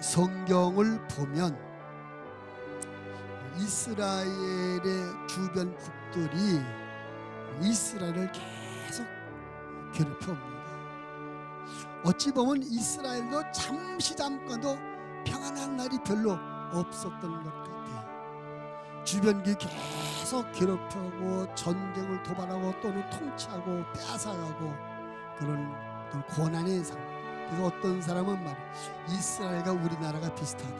성경을 보면 이스라엘의 주변국들이 이스라엘을 계속 괴롭혀옵니다. 어찌 보면 이스라엘도 잠깐도 평안한 날이 별로 없었던 것 같아요. 주변국이 계속 괴롭혀오고 전쟁을 도발하고 또는 통치하고 빼앗아가고 그런 고난의 삶. 그래서 어떤 사람은 말이에요. 이스라엘과 우리나라가 비슷하다.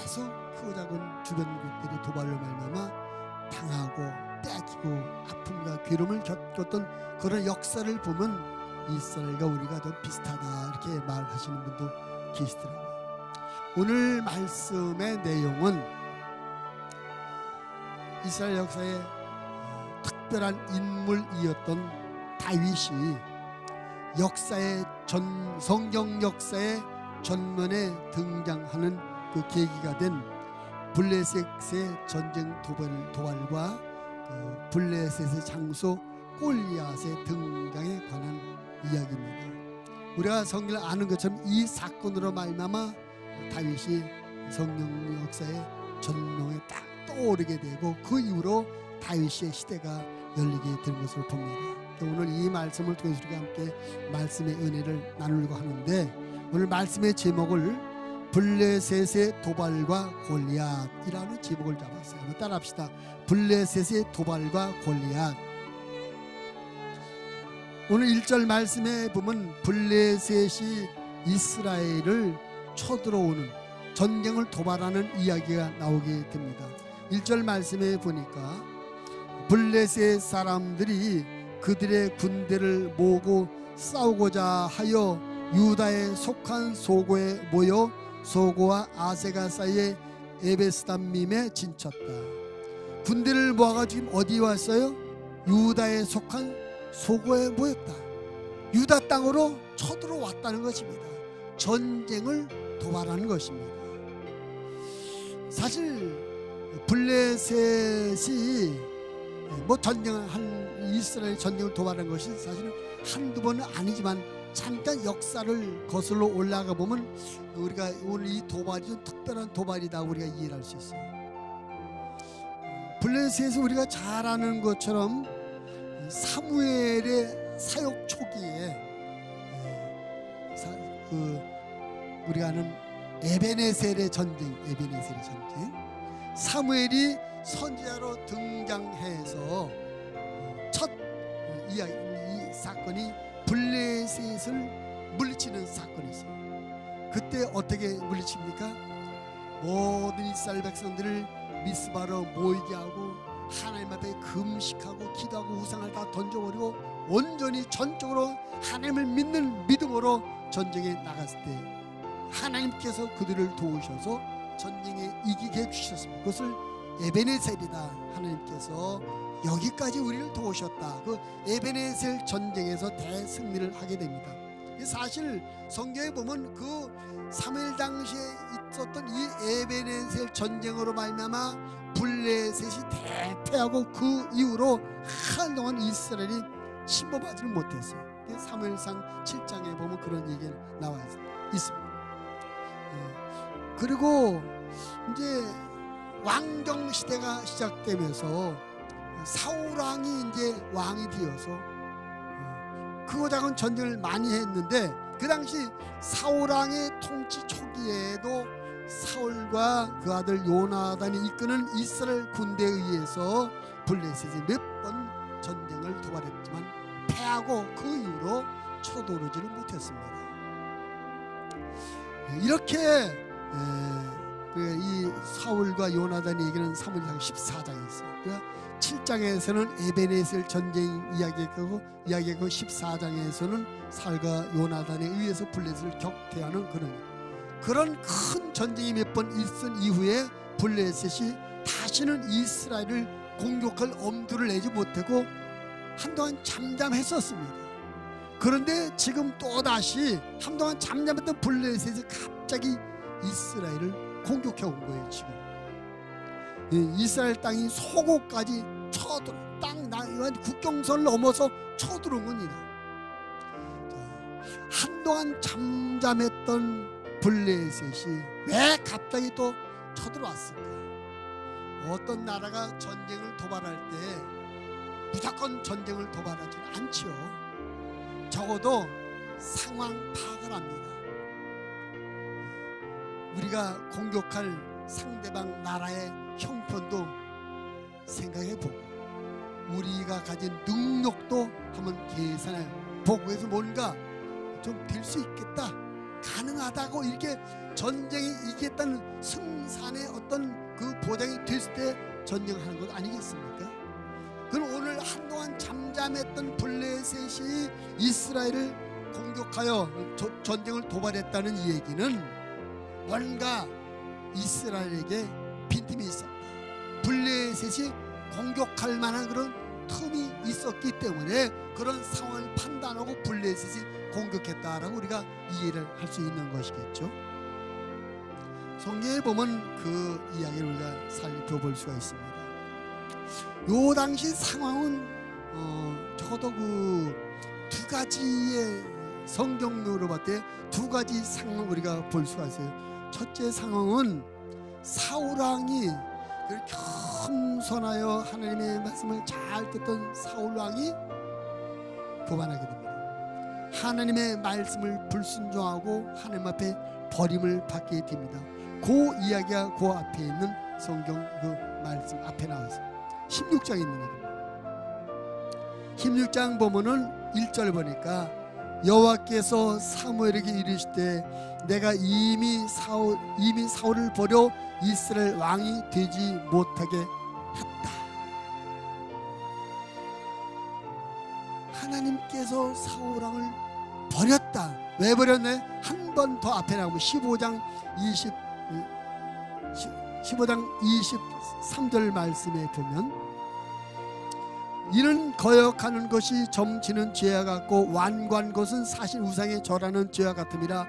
계속 크고 작은 주변국들이 도발로 말미암아 당하고 뺏기고 아픔과 괴로움을 겪었던 그런 역사를 보면 이스라엘과 우리가 더 비슷하다 이렇게 말하시는 분도 계시더라고요. 오늘 말씀의 내용은 이스라엘 역사의 특별한 인물이었던 다윗이 성경 역사의 전면에 등장하는 그 계기가 된 블레셋의 전쟁 도발과 그 블레셋의 장소 골리앗의 등장에 관한 이야기입니다. 우리가 성경을 아는 것처럼 이 사건으로 말미암아 다윗이 성경 역사의 전명에 딱 떠오르게 되고 그 이후로 다윗의 시대가 열리게 된 것을 봅니다. 오늘 이 말씀을 통해서 우리가 함께 말씀의 은혜를 나누려고 하는데 오늘 말씀의 제목을 블레셋의 도발과 골리앗이라는 제목을 잡았어요. 한번 따라합시다. 블레셋의 도발과 골리앗. 오늘 1절 말씀에 보면 블레셋이 이스라엘을 쳐들어오는 전쟁을 도발하는 이야기가 나오게 됩니다. 1절 말씀에 보니까 블레셋 사람들이 그들의 군대를 모으고 싸우고자 하여 유다에 속한 소고에 모여 소고와 아세가 사이에 에베스담밈에 진쳤다. 군대를 모아가지고 어디 왔어요? 유다에 속한 소고에 모였다. 유다 땅으로 쳐들어왔다는 것입니다. 전쟁을 도발하는 것입니다. 사실 블레셋이 이스라엘 전쟁을 도발한 것이 사실은 한두 번은 아니지만 잠깐 역사를 거슬러 올라가 보면 우리가 오늘 이 도발이 좀 특별한 도발이다 우리가 이해할 수 있어요. 블레셋에서 우리가 잘 아는 것처럼 사무엘의 사역 초기에 우리가 아는 에베네셀의 전쟁, 사무엘이 선지자로 등장해서 첫 이 사건이 블레셋을 물리치는 사건이 있어요. 그때 어떻게 물리칩니까? 모든 이스라엘 백성들을 미스바로 모이게 하고 하나님 앞에 금식하고 기도하고 우상을 다 던져버리고 온전히 전적으로 하나님을 믿는 믿음으로 전쟁에 나갔을 때 하나님께서 그들을 도우셔서 전쟁에 이기게 해주셨습니다. 그것을 에베네셀이다. 하나님께서 여기까지 우리를 도우셨다. 그 에베네셀 전쟁에서 대승리를 하게 됩니다. 사실 성경에 보면 그 사무엘 당시에 있었던 이 에베네셀 전쟁으로 말미암아 블레셋이 대패하고 그 이후로 한동안 이스라엘이 침범하지는 못했어요. 사무엘상 7장에 보면 그런 얘기가 나와 있습니다. 그리고 이제 왕정 시대가 시작되면서 사울 왕이 이제 왕이 되어서 크고 작은 전쟁을 많이 했는데 그 당시 사울 왕의 통치 초기에도 사울과 그 아들 요나단이 이끄는 이스라엘 군대에 의해서 블레셋이 몇 번 전쟁을 도발했지만 패하고 그 이후로 쳐들어오지를 못했습니다. 이렇게 이 사울과 요나단이 얘기는 사무엘상 14장에 있어요. 7장에서는 에베네셀 전쟁 이야기하고 14장에서는 사울과 요나단에 의해서 블레셋을 격퇴하는 그런 큰 전쟁이 몇 번 있은 이후에 블레셋이 다시는 이스라엘을 공격할 엄두를 내지 못하고 한동안 잠잠했었습니다. 그런데 지금 또다시 한동안 잠잠했던 블레셋이 갑자기 이스라엘을 공격해 온 거예요. 지금 이스라엘 땅이 소고까지 국경선을 넘어서 쳐들어온 겁니다. 한동안 잠잠했던 블레셋이 왜 갑자기 또 쳐들어왔을까? 어떤 나라가 전쟁을 도발할 때 무조건 전쟁을 도발하지 않죠. 적어도 상황 파악을 합니다. 우리가 공격할 상대방 나라의 형편도 생각해보고 우리가 가진 능력도 한번 계산해 보고 해서 뭔가 좀 될 수 있겠다, 가능하다고 이렇게 전쟁이 이기겠다는 승산의 어떤 그 보장이 됐을 때 전쟁하는 것 아니겠습니까? 그럼 오늘 한동안 잠잠했던 블레셋이 이스라엘을 공격하여 전쟁을 도발했다는 이 얘기는 뭔가 이스라엘에게 빈틈이 있었다, 블레셋이 공격할 만한 그런 틈이 있었기 때문에 그런 상황을 판단하고 블레셋이 공격했다라고 우리가 이해를 할 수 있는 것이겠죠. 성경에 보면 그 이야기를 우리가 살펴볼 수가 있습니다. 요 당시 상황은 적어도 그 두 가지의 성경으로 봤을 때 두 가지 상황을 우리가 볼 수가 있어요. 첫째 상황은 사울 왕이 겸손하여 하나님의 말씀을 잘 듣던 사울 왕이 교만하게 됩니다. 하나님의 말씀을 불순종하고 하나님 앞에 버림을 받게 됩니다. 그 이야기가 그 앞에 있는 성경 그 말씀 앞에 나와 있어요. 16장에 있는 겁니다. 16장 보면은 1절 보니까 여호와께서 사무엘에게 이르시되 내가 이미 사울을 버려 이스라엘 왕이 되지 못하게 했다. 하나님께서 사울 왕을 버렸다. 왜 버렸네? 한 번 더 앞에 나오고 15장 23절 말씀에 보면 이는 거역하는 것이 점치는 죄와 같고 완고한 것은 사실 우상에 절하는 죄와 같음이라.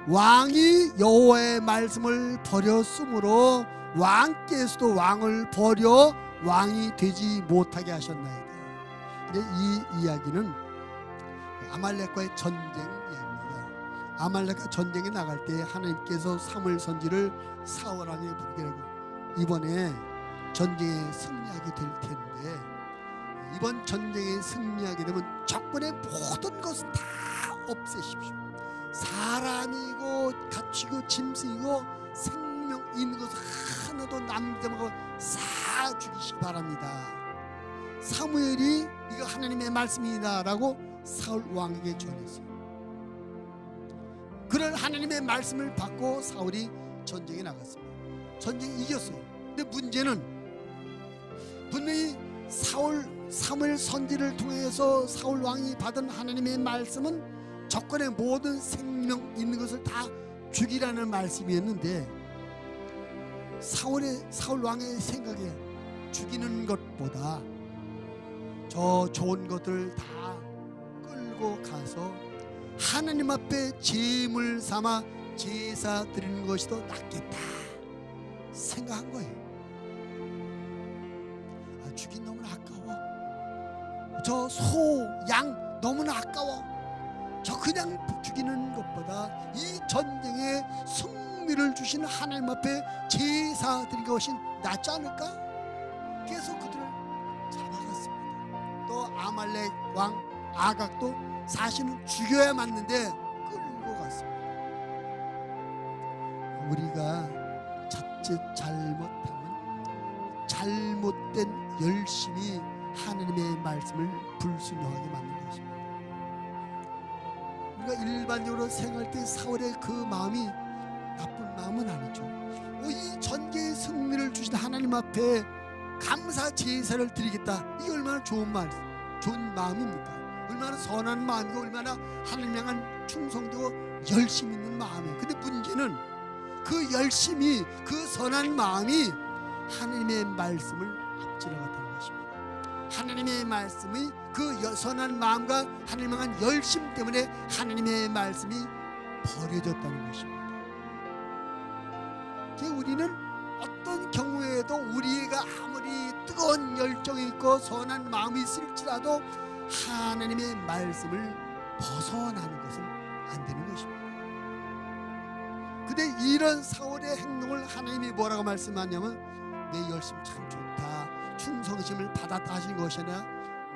왕이 여호와의 말씀을 버렸으므로 왕께서도 왕을 버려 왕이 되지 못하게 하셨나이다. 근데 이 이야기는 아말렉과의 전쟁 이야기입니다. 아말렉과 전쟁에 나갈 때 하나님께서 사무엘 선지를 사울 왕에 부르게 하고 이번에 전쟁에 승리하게 될 텐데, 이번 전쟁에 승리하게 되면 적군의 모든 것은 다 없애십시오. 사람이고 가축이고 짐승이고 생명 있는 것을 하나도 남기지 말고 싹 죽이시기 바랍니다. 사무엘이 이거 하나님의 말씀이다라고 사울 왕에게 전했어요. 그런 하나님의 말씀을 받고 사울이 전쟁에 나갔습니다. 전쟁 이겼어요. 근데 문제는 분명히 사무엘 선지를 통해서 사울 왕이 받은 하나님의 말씀은 적군의 모든 생명 있는 것을 다 죽이라는 말씀이었는데, 사울 왕의 생각에 죽이는 것보다 저 좋은 것들을 다 끌고 가서 하나님 앞에 제물 삼아 제사 드리는 것이 더 낫겠다 생각한 거예요. 죽인 너무나 아까워. 저 소, 양 너무나 아까워. 저 그냥 죽이는 것보다 이 전쟁에 승리를 주신 하나님 앞에 제사 드리는 것이 낫지 않을까? 그래서 그들을 잡아갔습니다. 또 아말렉 왕 아각도 사실은 죽여야 맞는데 끌고 갔습니다. 우리가 자칫 잘못하면 잘못된 열심이 하나님의 말씀을 불순종하게 만든 것입니다. 우리가 일반적으로 생각할 때 사울의 그 마음이 나쁜 마음은 아니죠. 이 전개의 승리를 주신 하나님 앞에 감사 제사를 드리겠다. 이게 얼마나 좋은 마음입니까? 얼마나 선한 마음이고 얼마나 하나님 향한 충성되고 열심 있는 마음이에요. 근데 문제는 그 열심이, 그 선한 마음이 하나님의 말씀을 앞지나갔다는 것입니다. 하나님의 말씀이 그 선한 마음과 하나님 향한 열심 때문에 하나님의 말씀이 버려졌다는 것입니다. 우리는 어떤 경우에도 우리가 아무리 뜨거운 열정이 있고 선한 마음이 있을지라도 하나님의 말씀을 벗어나는 것은 안 되는 것입니다. 근데 이런 사울의 행동을 하나님이 뭐라고 말씀하냐면 내 열심 참 좋다, 충성심을 받았다 하신 것이 아니라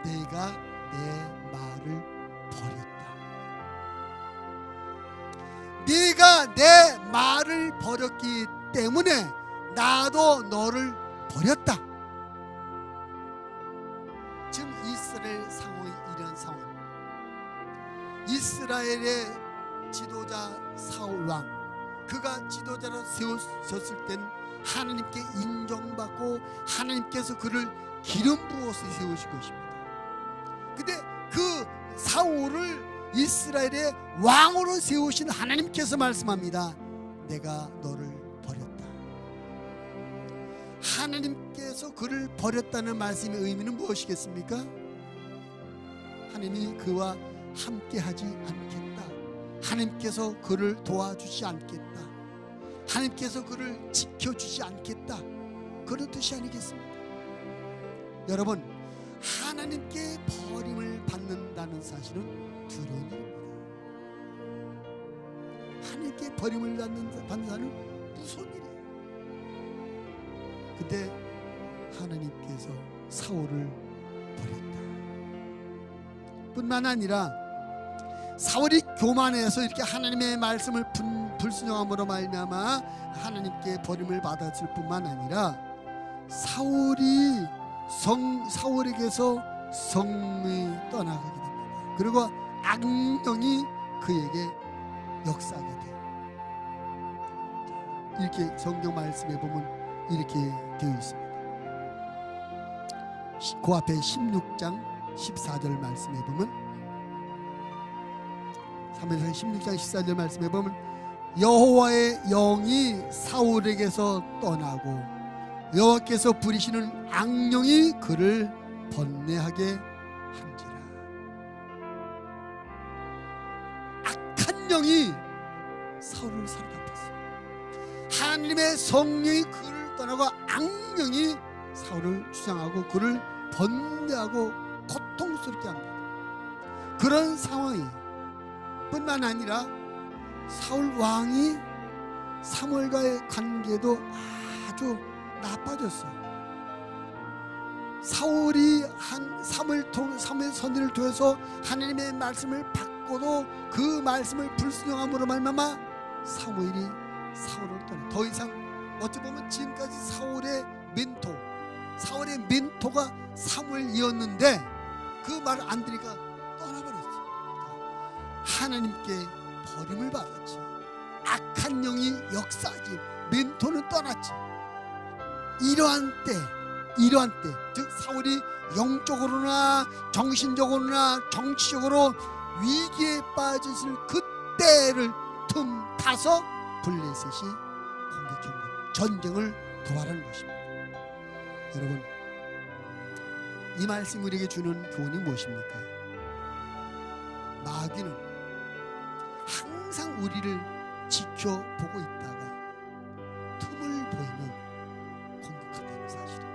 내가 내 말을 버렸다. 네가 내 말을 버렸기 때문에 나도 너를 버렸다. 지금 이스라엘 상황이 이런 상황입니다. 이스라엘의 지도자 사울 왕, 그가 지도자로 세워졌을 때는 하나님께 인정받고 하나님께서 그를 기름 부어서 세우신 것입니다. 근데 그 사울을 이스라엘의 왕으로 세우신 하나님께서 말씀합니다. 내가 너를 버렸다. 하나님께서 그를 버렸다는 말씀의 의미는 무엇이겠습니까? 하나님이 그와 함께하지 않겠다. 하나님께서 그를 도와주지 않겠다. 하나님께서 그를 지켜주지 않겠다. 그런 뜻이 아니겠습니까? 여러분, 하나님께 버림을 받는다는 사실은 두려운 일입니다. 하나님께 버림을 받는 사람은 무서운 일이에요. 근데 하나님께서 사울을 버렸다. 뿐만 아니라 사울이 교만해서 이렇게 하나님의 말씀을 불순종함으로 말미암아 하나님께 버림을 받았을 뿐만 아니라 사울에게서 성이 떠나가게 됩니다. 그리고 악령이 그에게 역사하게 돼요. 이렇게 성경 말씀에 보면 이렇게 되어 있습니다. 그 앞에 16장 14절 말씀에 보면, 사무엘상 16장 14절 말씀에 보면 여호와의 영이 사울에게서 떠나고 여호와께서 부리시는 악령이 그를 번뇌하게 한지라. 악한 영이 사울을 사로잡았어요. 하나님의 성령이 그를 떠나고 악령이 사울을 주장하고 그를 번뇌하고 고통스럽게 합니다. 그런 상황이 뿐만 아니라 사울 왕이 사무엘과의 관계도 아주 나빠졌어요. 사울이 사무엘 선지를 통해서 하나님의 말씀을 받고도 그 말씀을 불순종함으로 말미암아 사무엘이 사울을 떠나. 더 이상 어찌 보면 지금까지 사울의 멘토가 사무엘이었는데 그 말을 안 들으니까 떠나버렸어요. 하나님께 버림을 받았지. 악한 영이 역사하지. 멘토는 떠났지. 이러한 때, 즉 사울이 영적으로나 정신적으로나 정치적으로 위기에 빠졌을 그때를 틈타서 블레셋이 공격한 것, 전쟁을 도발하는 것입니다. 여러분, 이 말씀 우리에게 주는 교훈이 무엇입니까? 마귀는 항상 우리를 지켜보고 있다가 틈을 보이면 공격한다는 사실이에요.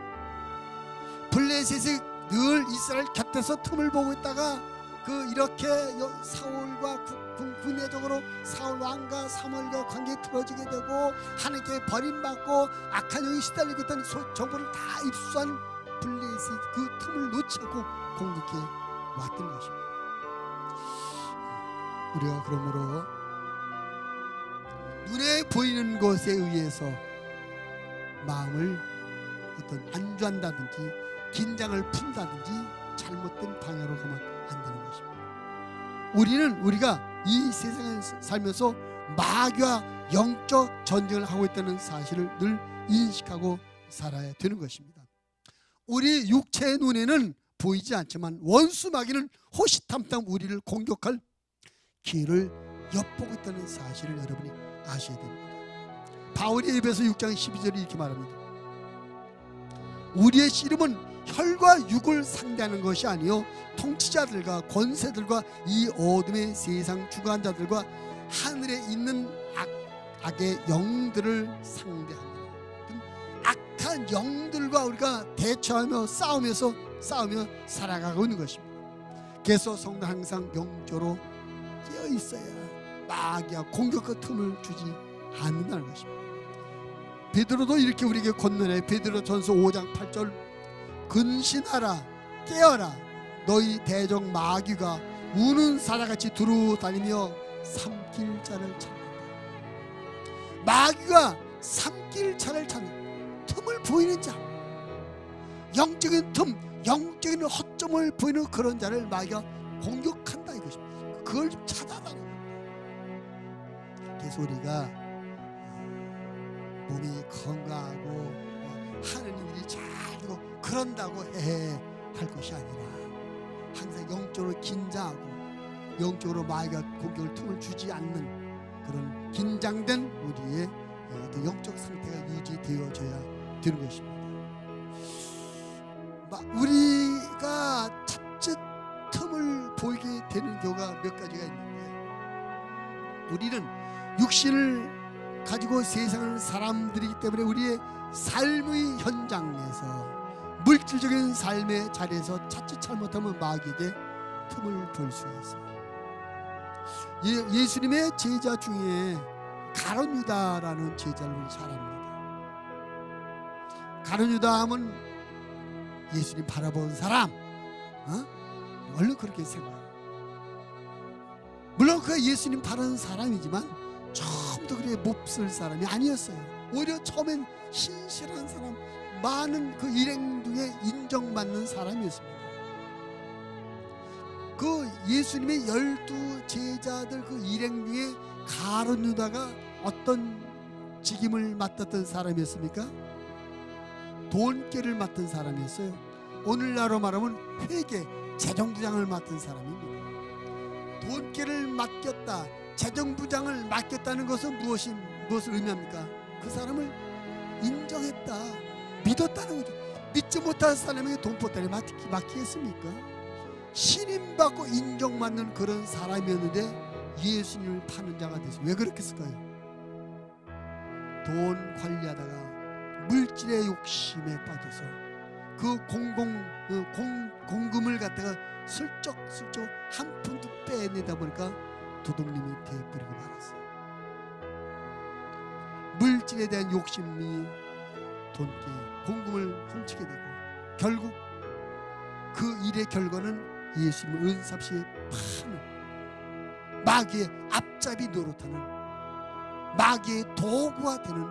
블레셋이 늘 이스라엘 곁에서 틈을 보고 있다가 이렇게 사울과 군대적으로 사울 왕과 사무엘과 관계 틀어지게 되고 하나님께 버림받고 악한 영이 시달리고 있다는 정보를 다 입수한 블레셋이 그 틈을 놓지 않고 공격해 왔던 것입니다. 우리가 그러므로 눈에 보이는 것에 의해서 마음을 안주한다든지 긴장을 푼다든지 잘못된 방향으로 가면 안 되는 것입니다. 우리가 이 세상에 살면서 마귀와 영적 전쟁을 하고 있다는 사실을 늘 인식하고 살아야 되는 것입니다. 우리 육체의 눈에는 보이지 않지만 원수 마귀는 호시탐탐 우리를 공격할 기회를 엿보고 있다는 사실을 여러분이 아셔야 됩니다. 바울이 에베소 6장 12절에 이렇게 말합니다. 우리의 씨름은 혈과 육을 상대하는 것이 아니요 통치자들과 권세들과 이 어둠의 세상 주관한 자들과 하늘에 있는 악의 영들을 상대합니다. 악한 영들과 우리가 대처하며 싸우며 살아가고 있는 것입니다. 그래서 성도 항상 영적으로 깨어 있어야 마귀와 공격의 틈을 주지 않는다는 것입니다. 베드로도 이렇게 우리에게 권면해. 베드로전서 5장 8절 근신하라 깨어라 너희 대적 마귀가 우는 사자같이 두루 다니며 삼킬 자를 찾는다. 마귀가 삼킬 자를 찾는 틈을 보이는 자, 영적인 틈, 영적인 허점을 보이는 그런 자를 마귀가 공격한다 이것입니다. 그걸 좀 찾아다니는 겁니다. 그래서 우리가 몸이 건강하고 하는 일이 잘 되고 그런다고 할 것이 아니라 항상 영적으로 긴장하고 영적으로 마귀가 공격을 틈을 주지 않는 그런 긴장된 우리의 어떤 영적 상태가 유지되어져야 되는 것입니다. 우리가 첫째 틈을 보이게 되는 경우가 몇 가지가 있는데, 우리는 육신을 가지고 세상을 사람들이기 때문에 우리의 삶의 현장에서 물질적인 삶의 자리에서 자칫 잘못하면 마귀에게 틈을 볼 수가 있어요. 예수님의 제자 중에 가룟 유다라는 제자를 우리 잘 압니다. 가룟 유다 하면 예수님 바라본 사람, 얼른 그렇게 생각해요. 물론 그가 예수님 바라는 사람이지만 처음부터 그렇게 몹쓸 사람이 아니었어요. 오히려 처음엔 신실한 사람, 많은 그 일행 중에 인정받는 사람이었습니다. 그 예수님의 12 제자들 그 일행 중에 가룟 유다가 어떤 직임을 맡았던 사람이었습니까? 돈깨를 맡은 사람이었어요. 오늘날로 말하면 회계, 재정부장을 맡은 사람입니다. 돈깨를 맡겼다, 재정부장을 맡겼다는 것은 무엇을 의미합니까? 그 사람을 인정했다, 믿었다는 거죠. 믿지 못한 사람에게 돈보따리 맡기겠습니까? 신임받고 인정받는 그런 사람이었는데 예수님을 파는 자가 됐어요. 왜 그렇겠을까요? 돈 관리하다가 물질의 욕심에 빠져서 그 공금을 갖다가 슬쩍 한 푼도 빼내다 보니까 도둑님이 되어버리고 말았어요. 물질에 대한 욕심이 돈깨, 공금을 훔치게 되고 결국 그 일의 결과는 예수님을 은삽시에 파는, 마귀의 앞잡이 노릇하는, 마귀의 도구가 되는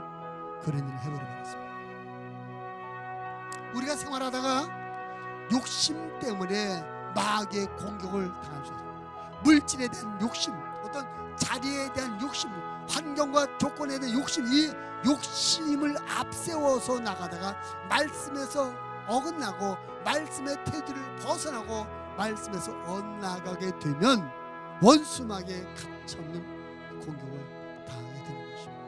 그런 일을 해버려버렸습니다. 우리가 생활하다가 욕심 때문에 마귀의 공격을 당할 수 있어요. 물질에 대한 욕심, 어떤 자리에 대한 욕심, 환경과 조건에 대한 욕심, 이 욕심을 앞세워서 나가다가 말씀에서 어긋나고 말씀의 테두리를 벗어나고 말씀에서 엇나가게 되면 원수막에 가차없는 공격을 당하게 되는 것입니다.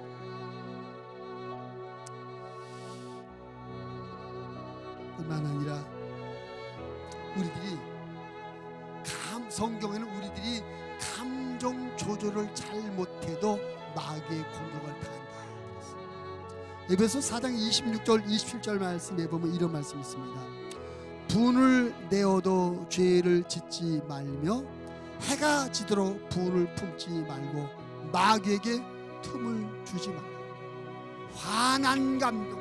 뿐만 아니라 우리들이 성경에는 우리들이 감정 조절을 잘 못해도 마귀의 공격을 당한다. 에베소 4장 26절 27절 말씀에 보면 이런 말씀이 있습니다. 분을 내어도 죄를 짓지 말며 해가 지도록 분을 품지 말고 마귀에게 틈을 주지 말라. 화난 감정,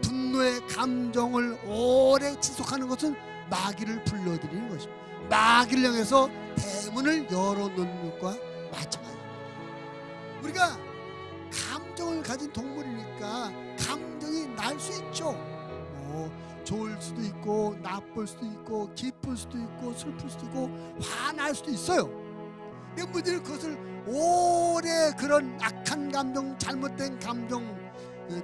분노의 감정을 오래 지속하는 것은 마귀를 불러들이는 것입니다. 마귀를 향해서 대문을 열어놓는 것과 마찬가지입니다. 우리가 감정을 가진 동물이니까 감정이 날 수 있죠. 좋을 수도 있고 나쁠 수도 있고 기쁠 수도 있고 슬플 수도 있고 화날 수도 있어요. 근데 문제는 그것을 오래 그런 악한 감정, 잘못된 감정,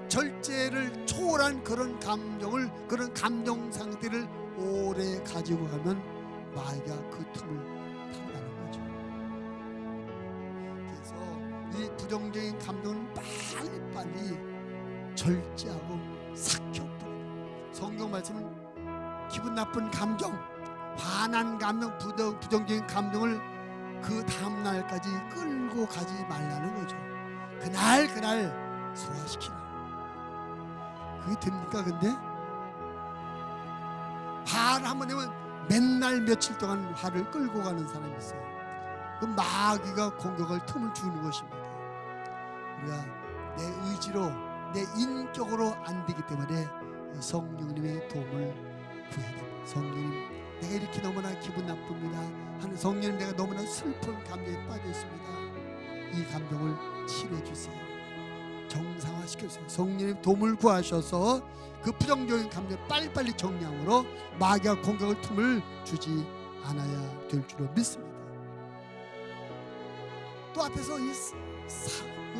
절제를 초월한 그런 감정을, 그런 감정 상태를 오래 가지고 가면 마귀가 그 틈을 탄다는 거죠. 그래서 이 부정적인 감정은 빨리빨리 절제하고 삭혀버려요. 성경 말씀은 기분 나쁜 감정, 화난 감정, 부정적인 감정을 그 다음날까지 끌고 가지 말라는 거죠. 그날 소화시키라. 그게 됩니까? 근데 화를 한번 내면 맨날 며칠 동안 화를 끌고 가는 사람이 있어요. 그 마귀가 공격할 틈을 주는 것입니다. 우리가 의지로 내 인격으로 안 되기 때문에 성령님의 도움을 구해야 됩니다. 성령님, 내가 이렇게 너무나 기분 나쁩니다 하는 성령님, 내가 너무나 슬픈 감정에 빠져 있습니다. 이 감정을 치료해 주세요. 정상화시켜주세요. 성령님 도움을 구하셔서 그 부정적인 감정을 빨리빨리 정량으로 마귀와 공격을 틈을 주지 않아야 될 줄로 믿습니다. 또 앞에서 이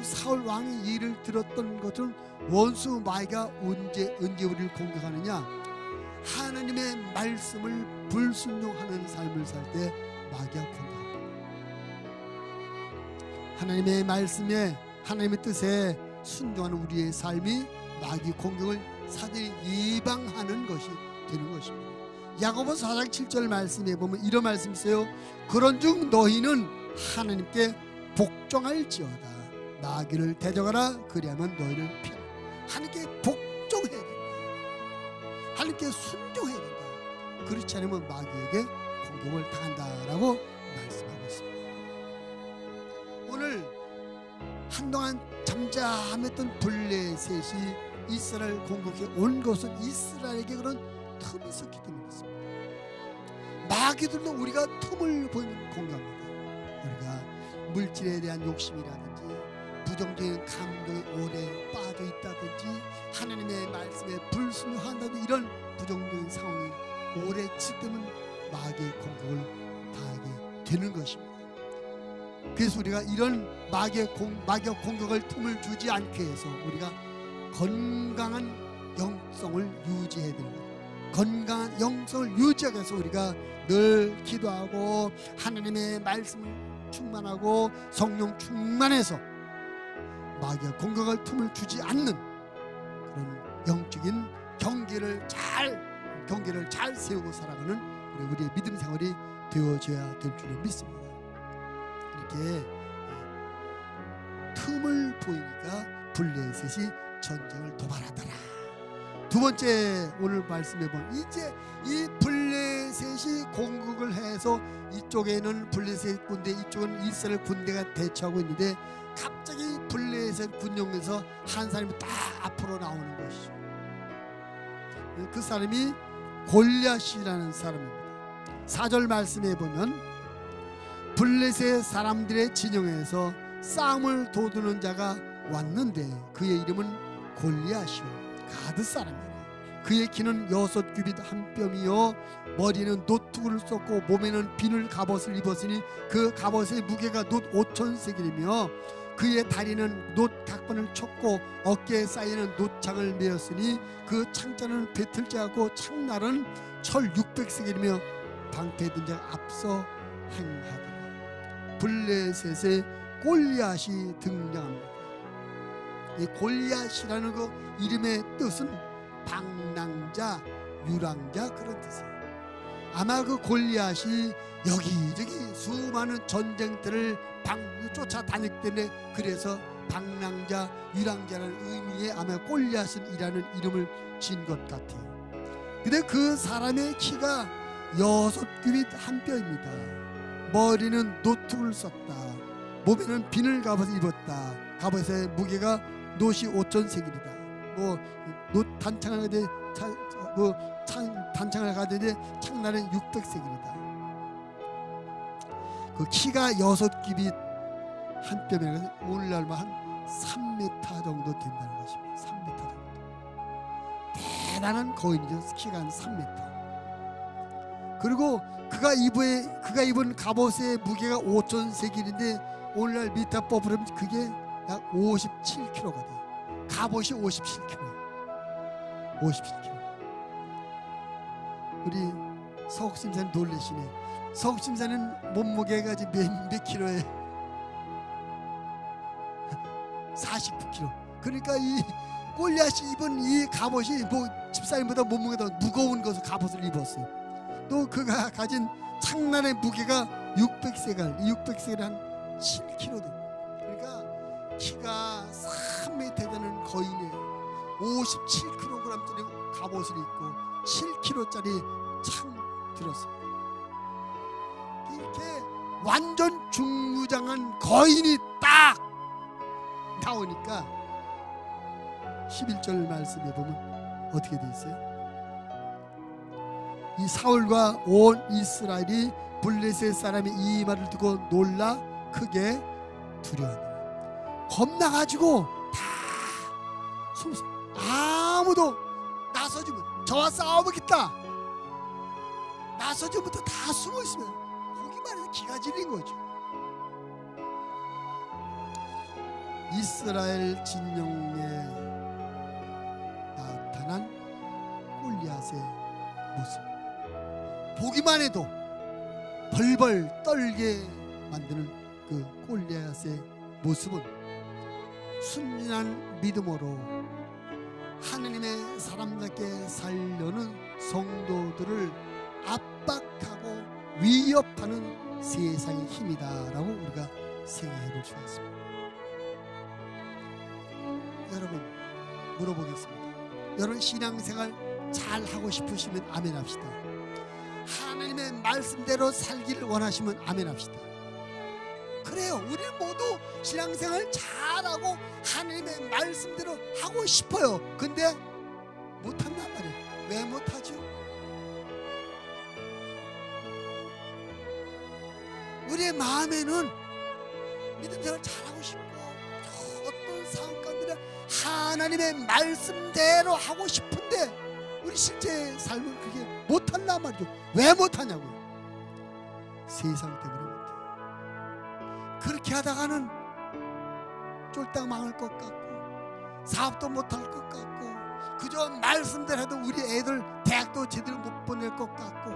사울 왕이 예를 들었던 것은 원수 마귀가 언제 우리를 공격하느냐, 하나님의 말씀을 불순종하는 삶을 살 때 마귀가 공격합니다. 하나님의 말씀에, 하나님의 뜻에 순종하는 우리의 삶이 마귀 공격을 사전에 예방하는 것이 되는 것입니다. 야고보서 4장 7절 말씀에 보면 이런 말씀이 있어요. 그런즉 너희는 하나님께 복종할지어다. 마귀를 대적하라. 그리하면 너희를 피하라. 하나님께 복종해야 된다. 하나님께 순종해야 된다. 그렇지 않으면 마귀에게 공격을 당한다라고 말씀하고 있습니다. 오늘 한동안 잠잠했던 블레셋이 이스라엘 공격에 온 것은 이스라엘에게 그런 틈이 있었기 때문이었습니다. 마귀들도 우리가 틈을 보이면 공격합니다. 우리가 물질에 대한 욕심이라든지 부정적인 감정에 오래 빠져 있다든지 하나님의 말씀에 불순종한다든지 이런 부정적인 상황이 오래 지키면 마귀의 공격을 당하게 되는 것입니다. 그래서 우리가 이런 마귀의 공격을 틈을 주지 않게 해서 우리가 건강한 영성을 유지해야 되는 거예요. 건강한 영성을 유지하기 위해서 우리가 늘 기도하고 하나님의 말씀을 충만하고 성령 충만해서 마귀의 공격을 틈을 주지 않는 그런 영적인 경계를 잘 세우고 살아가는 우리의 믿음 생활이 되어져야 될 줄을 믿습니다. 이렇게 틈을 보이니까 블레셋이 전쟁을 도발하더라. 두 번째 오늘 말씀해 보면 이제 이 블레셋이 공격을 해서 이쪽에는 블레셋 군대, 이쪽은 이스라엘 군대가 대처하고 있는데 갑자기 블레셋 군영에서 한 사람이 딱 앞으로 나오는 것이죠. 그 사람이 골리앗이라는 사람입니다. 4절 말씀해 보면 블레셋 사람들의 진영에서 싸움을 도두는 자가 왔는데 그의 이름은 골리앗이요 가드 사람이라. 그의 키는 6규빗 한 뼘이요 머리는 노투구를 썼고 몸에는 비늘 갑옷을 입었으니 그 갑옷의 무게가 놋 5,000세겔이며 그의 다리는 놋 각번을 쳤고 어깨에 쌓이는 놋창을 메었으니 그 창자는 배틀자하고 창날은 철 600세겔이며 방패든 자가 앞서 행하더라. 블레셋의 골리앗이 등장합니다. 이 골리앗이라는 그 이름의 뜻은 방랑자, 유랑자 그런 뜻이에요. 아마 그 골리앗이 여기저기 수많은 전쟁터를 쫓아다녔기 때문에 그래서 방랑자, 유랑자라는 의미의 아마 골리앗이라는 이름을 지은 것 같아요. 근데 그 사람의 키가 6규빗 한 뼘입니다. 머리는 노트를 썼다. 몸에는 비늘 갑옷을 입었다. 갑옷의 무게가 놋이 5,000세겔이다. 놋 단창을 가되 단창을 가되 창날은 600세겔이다. 그 키가 6규빗 한 뼘이라서 오늘날만 한 3m 정도 된다는 것입니다. 3m 정도. 대단한 거인이죠. 키가 한 3m. 그리고 그가 입은 갑옷의 무게가 5,000세겔인데 오늘날 미터법으로 하면 그게 약 57kg가 돼요. 갑옷이 57kg. 57kg. 우리 서옥심사는 놀라시네. 서옥심사는 몸무게가 지금 몇 킬로에 49kg. 그러니까 이 골리앗이 입은 이 갑옷이 뭐 집사님보다 몸무게가 더 무거운 것을 갑옷을 입었어요. 또 그가 가진 창난의 무게가 600세겔, 이 600세겔이 한 7kg 됩니다. 그러니까 키가 3m 되는 거인이에요. 57kg짜리 갑옷을 입고 7kg짜리 창 들었어요. 이렇게 완전 중무장한 거인이 딱 나오니까 11절 말씀에 보면 어떻게 돼 있어요? 이 사울과 온 이스라엘이 블레셋 사람이 이 말을 듣고 놀라 크게 두려워하니라. 겁나가지고 다 숨었어. 아무도 나서지 못. 저와 싸워보겠다 나서지 못해 다 숨어 있으면 보기만 해도 기가 질린 거죠. 이스라엘 진영에 나타난 골리앗의 모습, 보기만 해도 벌벌 떨게 만드는 그 골리앗의 모습은 순진한 믿음으로 하느님의 사람답게 살려는 성도들을 압박하고 위협하는 세상의 힘이다라고 우리가 생각해 볼 수가 있습니다. 여러분, 물어보겠습니다. 여러분 신앙생활 잘 하고 싶으시면 아멘 합시다. 하나님의 말씀대로 살기를 원하시면 아멘 합시다. 그래요. 우리 모두 신앙생활 잘하고 하나님의 말씀대로 하고 싶어요. 근데 못한단 말이에요. 왜 못하죠? 우리의 마음에는 믿음생활 잘하고 싶고 어떤 상황 가운데 하나님의 말씀대로 하고 싶은데 우리 실제 삶은 그게 못한단 말이죠. 왜 못하냐고요? 세상 때문에 못해. 그렇게 하다가는 쫄딱 망할 것 같고 사업도 못할 것 같고 그저 말씀대로 해도 우리 애들 대학도 제대로 못 보낼 것 같고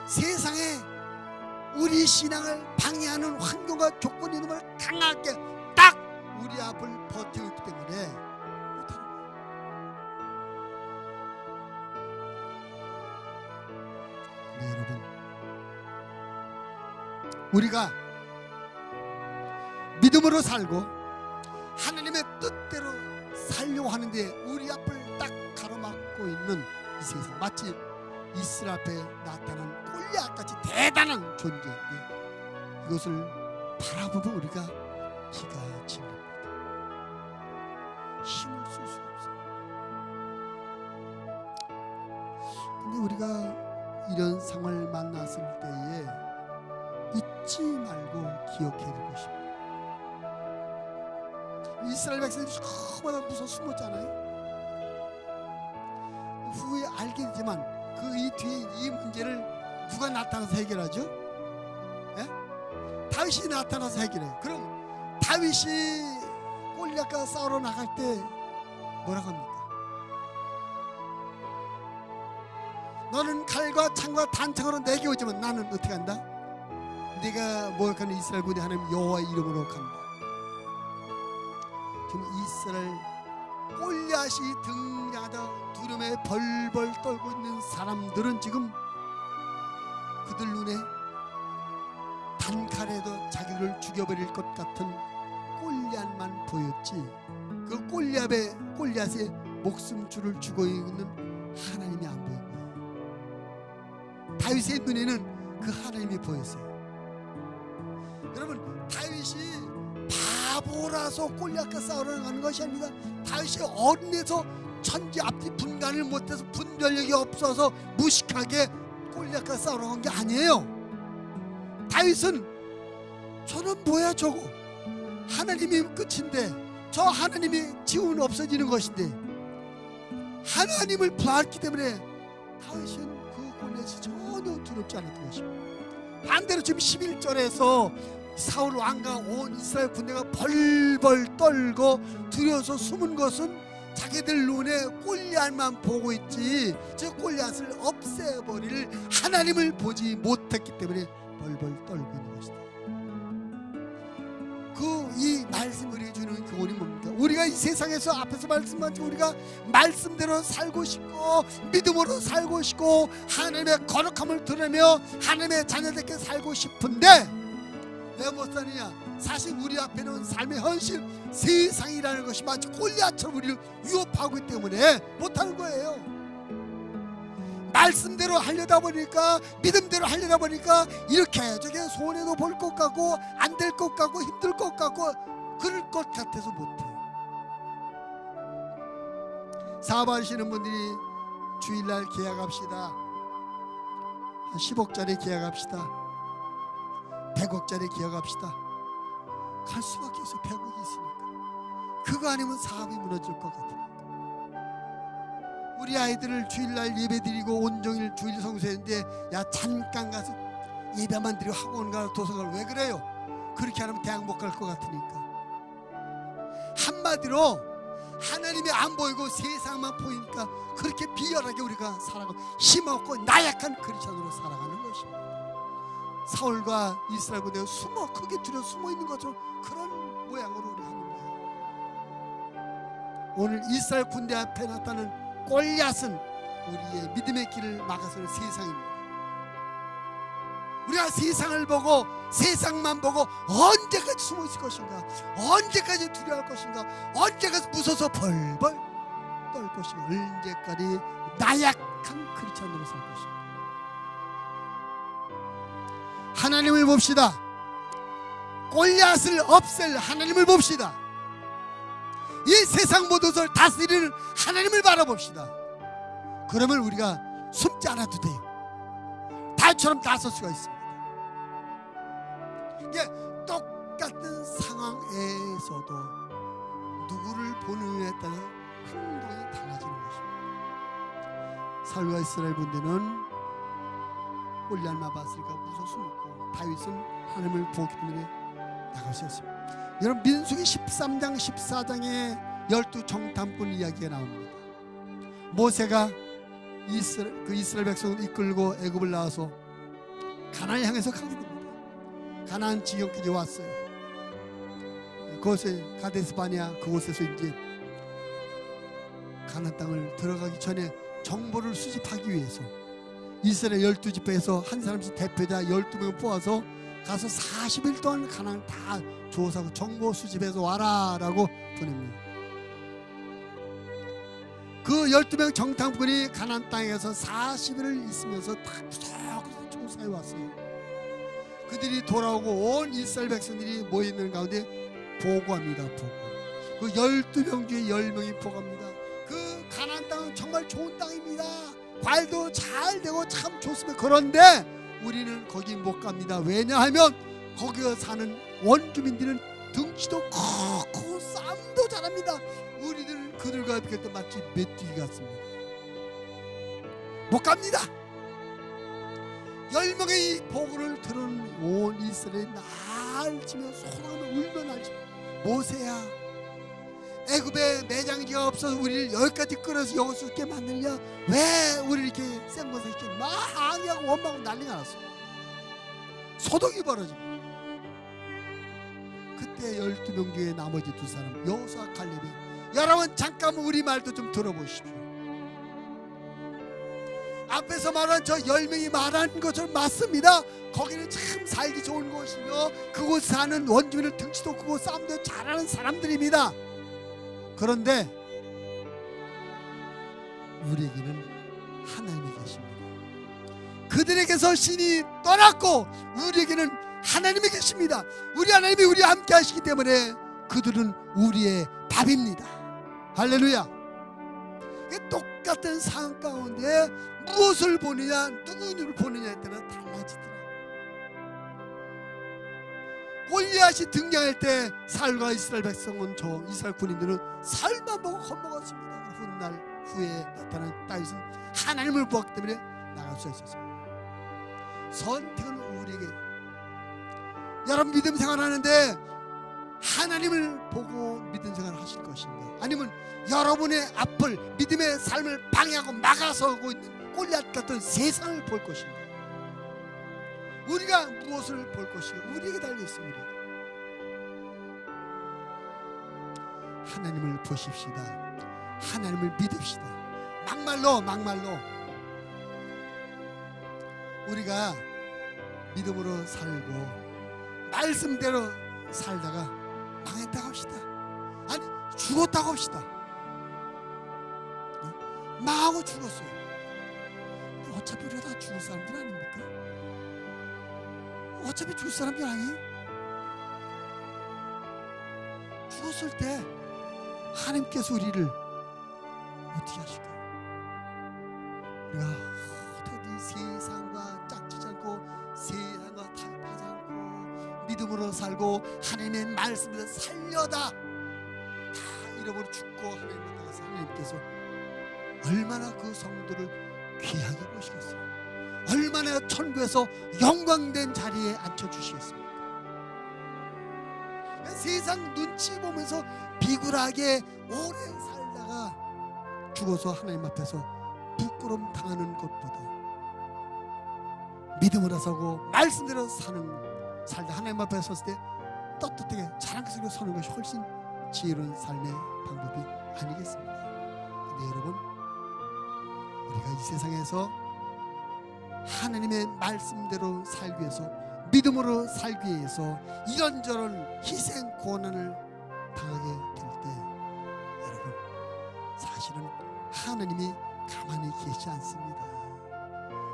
세상에 우리 신앙을 방해하는 환경과 조건이 있는 걸 강하게 딱 우리 앞을 버티고 있기 때문에 못하는 거예요. 네, 여러분, 우리가 믿음으로 살고 하나님의 뜻대로 살려고 하는데 우리 앞을 딱 가로막고 있는 이 세상, 마치 이스라엘 앞에 나타난 골리앗같이 대단한 존재인데 이것을 바라보면 우리가 기가 질립니다. 힘을 쓸 수 없어요. 근데 우리가 이런 상황을 만났을 때에 잊지 말고 기억해야 될 것입니다. 이스라엘 백성들이 처음마다 무서워 숨었잖아요. 후에 알게 되지만 그 이 뒤에 이 문제를 누가 나타나서 해결하죠? 예? 다윗이 나타나서 해결해요. 그럼 다윗이 골리앗과 싸우러 나갈 때 뭐라고 합니까? 너는 칼과 창과 단창으로 내게 오지만 나는 어떻게 한다? 네가 모욕하는 이스라엘 군대 하나님 여호와의 이름으로 간다. 지금 이스라엘 골리앗이 등장하다 두려움에 벌벌 떨고 있는 사람들은 지금 그들 눈에 단칼에도 자기를 죽여버릴 것 같은 골리앗만 보였지 그 골리앗의 목숨줄을 쥐고 있는 하나님이 안 보인 거예요. 다윗의 눈에는 그 하나님이 보였어요. 여러분, 다윗이 바보라서 골리앗과 싸우러 나가는 것이 아닙니다. 다윗이 어린애서 천지 앞뒤 분간을 못해서 분별력이 없어서 무식하게 골리앗과 싸우러 간 게 아니에요. 다윗은 저는 뭐야 저거 하나님이 끝인데 저 하나님이 지우면 없어지는 것인데 하나님을 부하기 때문에 다윗은 그 골리앗이 전혀 두렵지 않았던 것입니다. 반대로 지금 11절에서 사울 왕과 온 이스라엘 군대가 벌벌 떨고 두려워서 숨은 것은 자기들 눈에 골리앗만 보고 있지 저 골리앗을 없애버릴 하나님을 보지 못했기 때문에 벌벌 떨고 있는 것이다. 이 말씀을 해주는 교훈이 뭡니까? 우리가 이 세상에서 앞에서 말씀한 우리가 말씀대로 살고 싶고 믿음으로 살고 싶고 하나님의 거룩함을 드러내며 하나님의 자녀들께 살고 싶은데 왜 못 사느냐? 사실 우리 앞에는 삶의 현실 세상이라는 것이 마치 골리앗처럼 우리를 위협하고 있기 때문에 못하는 거예요. 말씀대로 하려다 보니까 믿음대로 하려다 보니까 이렇게 저게 손해도 볼 것 같고 안 될 것 같고 힘들 것 같고 그럴 것 같아서 못해요. 사업하시는 분들이 주일날 계약합시다. 한 10억짜리 계약합시다. 100억짜리 계약합시다. 갈 수밖에 없어. 100억이 있으니까. 그거 아니면 사업이 무너질 것 같으니까. 우리 아이들을 주일날 예배드리고 온종일 주일 성수했는데 야 잠깐 가서 예배만 드리고 학원 가서 도서관 왜 그래요? 그렇게 하면 대학 못 갈 것 같으니까. 한마디로 하나님이 안 보이고 세상만 보이니까 그렇게 비열하게 우리가 살아가고 힘없고 나약한 크리스천으로 살아가는 것입니다. 사울과 이스라엘 군대가 크게 줄여 숨어 있는 것처럼 그런 모양으로 우리 하는 거예요. 오늘 이스라엘 군대 앞에 나타난 골리앗은 우리의 믿음의 길을 막아서는 세상입니다. 우리가 세상을 보고 세상만 보고 언제까지 숨어 있을 것인가, 언제까지 두려워할 것인가, 언제까지 무서워서 벌벌 떨 것인가, 언제까지 나약한 크리스천으로 살 것인가. 하나님을 봅시다. 골리앗을 없앨 하나님을 봅시다. 이 세상 모든 것을 다스리는 하나님을 바라봅시다. 그러면 우리가 숨지 않아도 돼요. 달처럼 나설 수가 있습니다. 이게 똑같은 상황에서도 누구를 보느냐에 따라 행동이 달라지는 것입니다. 사울과 이스라엘 군대는 골리앗만 봤으니까 무서워 숨었고 다윗은 하나님을 보기 때문에 나갈 수 있습니다. 여러분 민수기 13장 14장에 12정탐꾼 이야기가 나옵니다. 모세가 이스라엘 백성을 이끌고 애굽을 나와서 가나안을 향해서 가게 됩니다. 가나안 지경까지 왔어요. 그곳에 가데스 바네아 그곳에서 이제 가나안 땅을 들어가기 전에 정보를 수집하기 위해서 이스라엘 12지파에서 한 사람씩 대표자 12명을 뽑아서 가서 40일 동안 가나안을 다 조사하고 정보 수집해서 와라 라고 보냅니다. 그 12명 정탐꾼이 가나안 땅에서 40일을 있으면서 다 구석구석 조사해 왔어요. 그들이 돌아오고 온 이스라엘 백성들이 모여있는 가운데 보고합니다. 그 12명 중에 10명이 보고합니다. 그 가나안 땅은 정말 좋은 땅입니다. 과일도 잘 되고 참 좋습니다. 그런데 우리는 거기 못 갑니다. 왜냐하면 거기에 사는 원주민들은 등치도 크고 싸움도 잘합니다. 우리들 그들과 비교할 마치 메뚜기 같습니다. 못 갑니다. 10명의 이 보고를 들은 온 이스라엘이 날치며 소나무를 울며 날치며 모세야 애굽에 매장지가 없어서 우리를 여기까지 끌어서 여기서 있게 만드냐, 왜 우리를 이렇게 센 곳에 이렇게 막 항의하고 원망하고 난리가 났어요. 소동이 벌어집니다. 그때 12명 중에 나머지 두 사람 여호수아 갈렙이 여러분 잠깐 우리 말도 좀 들어보십시오. 앞에서 말한 저 10명이 말한 것처럼 맞습니다. 거기는 참 살기 좋은 곳이며 그곳 사는 원주민을 등치도 크고 싸움도 잘하는 사람들입니다. 그런데 우리에게는 하나님이 계십니다. 그들에게서 신이 떠났고 우리에게는 하나님이 계십니다. 우리 하나님이 우리와 함께 하시기 때문에 그들은 우리의 밥입니다. 할렐루야. 똑같은 상황 가운데 무엇을 보느냐, 누구를 보느냐에 따라 달라지더라. 골리앗이 등장할 때 사울과 이스라엘 백성은 저 이스라엘 군인들은 사울만 보고 겁먹었습니다. 훗날 후에 나타난 다윗은 하나님을 보았기 때문에 나갈 수 있었습니다. 선택은 우리에게. 여러분 믿음 생활하는데 하나님을 보고 믿음 생활을 하실 것인가, 아니면 여러분의 앞을 믿음의 삶을 방해하고 막아서고 있는 골리앗 같은 세상을 볼 것인가. 우리가 무엇을 볼 것인가, 우리에게 달려있습니다. 하나님을 보십시다. 하나님을 믿읍시다. 막말로 우리가 믿음으로 살고 말씀대로 살다가 망했다고 합시다. 아니 죽었다고 합시다. 망하고 죽었어요. 어차피 우리가 다 죽을 사람들 아닙니까? 어차피 죽을 사람들 아니에요? 죽었을 때 하나님께서 우리를 어떻게 하실까요? 우리가 어떻게 이 세상과 짝지지 않고 세상과 타협하지 않고 믿음으로 살고 하나님의 말씀을 살려다 다 잃어버려 죽고 하나님 앞에 가서 하나님께서 얼마나 그 성도를 귀하게 보시겠어요? 얼마나 천국에서 영광된 자리에 앉혀주시겠습니까? 세상 눈치 보면서 비굴하게 오래 살다가 죽어서 하나님 앞에서 부끄러움 당하는 것보다 믿음으로 서고 말씀대로 살다 하나님 앞에 섰을 때 떳떳하게 자랑스럽게 서는 것이 훨씬 지혜로운 삶의 방법이 아니겠습니까? 근데 여러분, 우리가 이 세상에서 하나님의 말씀대로 살기 위해서 믿음으로 살기 위해서 이런저런 희생 고난을 당하게 될 때 여러분, 사실은 하나님이 가만히 계시지 않습니다.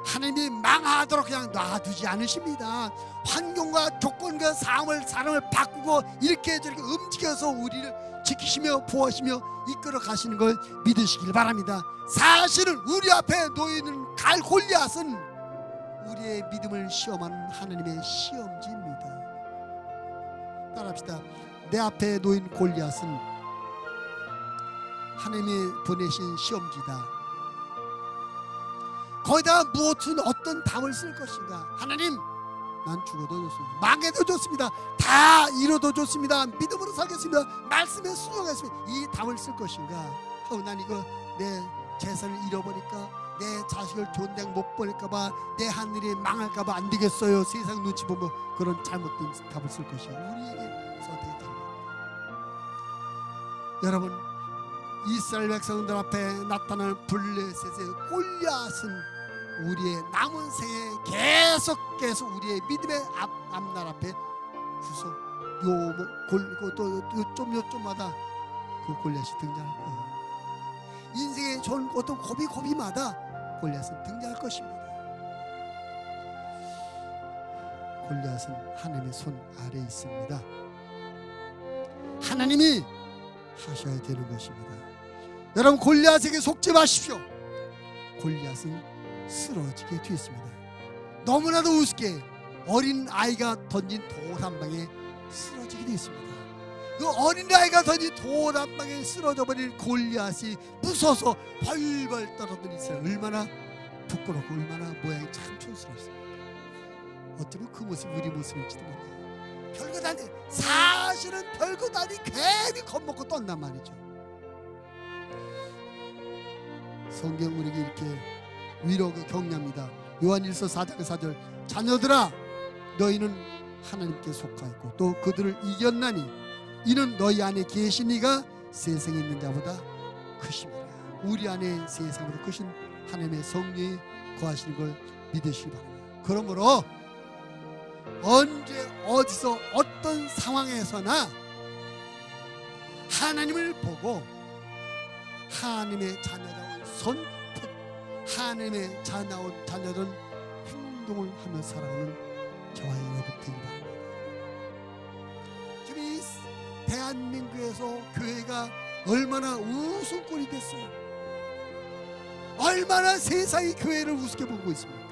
하나님이 망하도록 그냥 놔두지 않으십니다. 환경과 조건과 사람을 바꾸고 이렇게 저렇게 움직여서 우리를 지키시며 보호하시며 이끌어 가시는 걸 믿으시길 바랍니다. 사실은 우리 앞에 놓이는 골리앗은 우리의 믿음을 시험하는 하나님의 시험지입니다. 따라합시다. 내 앞에 놓인 골리앗은 하나님이 보내신 시험지다. 거기다가 무엇은 어떤 답을 쓸 것인가? 하나님, 난 죽어도 좋습니다. 망해도 좋습니다. 다 잃어도 좋습니다. 믿음으로 살겠습니다. 말씀에 순종하겠습니다. 이 답을 쓸 것인가? 난 이거 내 재산을 잃어버릴까? 내 자식을 좋은 데 못 보낼까봐, 내 하늘이 망할까봐 안 되겠어요. 세상 눈치 보면 그런 잘못된 답을 쓸 것이에요. 우리에게 선택이 달립니다. 여러분, 이스라엘 백성들 앞에 나타난 블레셋의 골리앗은 우리의 남은 생에 계속 우리의 믿음의 앞날 앞에 구석 요점마다 그 골리앗이 등장할 거예요. 인생의 좋은 어떤 고비마다 골리앗은 등장할 것입니다. 골리앗은 하나님의 손 아래에 있습니다. 하나님이 하셔야 되는 것입니다. 여러분, 골리앗에게 속지 마십시오. 골리앗은 쓰러지게 되어 있습니다. 너무나도 우습게 어린 아이가 던진 돌 한 방에 쓰러지게 되어 있습니다. 그 어린 아이가 던진 돌 한 방에 쓰러져 버린 골리앗이 무서워서 벌벌 떨어던 이스라엘, 얼마나 부끄럽고 얼마나 모양이 참 촌스러웠습니다. 어쩌면 그 모습이 우리 모습일지도 몰라요. 별것 아니, 사실은 별것 아니 괜히 겁먹고 떴단 말이죠. 성경 우리에게 이렇게 위로가 격려합니다. 요한일서 4장 4절, 자녀들아, 너희는 하나님께 속하였고 또 그들을 이겼나니 이는 너희 안에 계신 이가 세상에 있는 자보다 크심이라. 우리 안에 세상보다 크신 하나님의 성령이 거하시는 걸 믿으시기 바랍니다. 그러므로 언제 어디서 어떤 상황에서나 하나님을 보고 하나님의 자녀다운 선택, 하나님의 자녀다운 행동을 하며 살아오는 저와 여러분 되기 바랍니다. 지금 이 대한민국에서 교회가 얼마나 우스운꼴이 됐어요. 얼마나 세상이 교회를 우습게 보고 있습니까?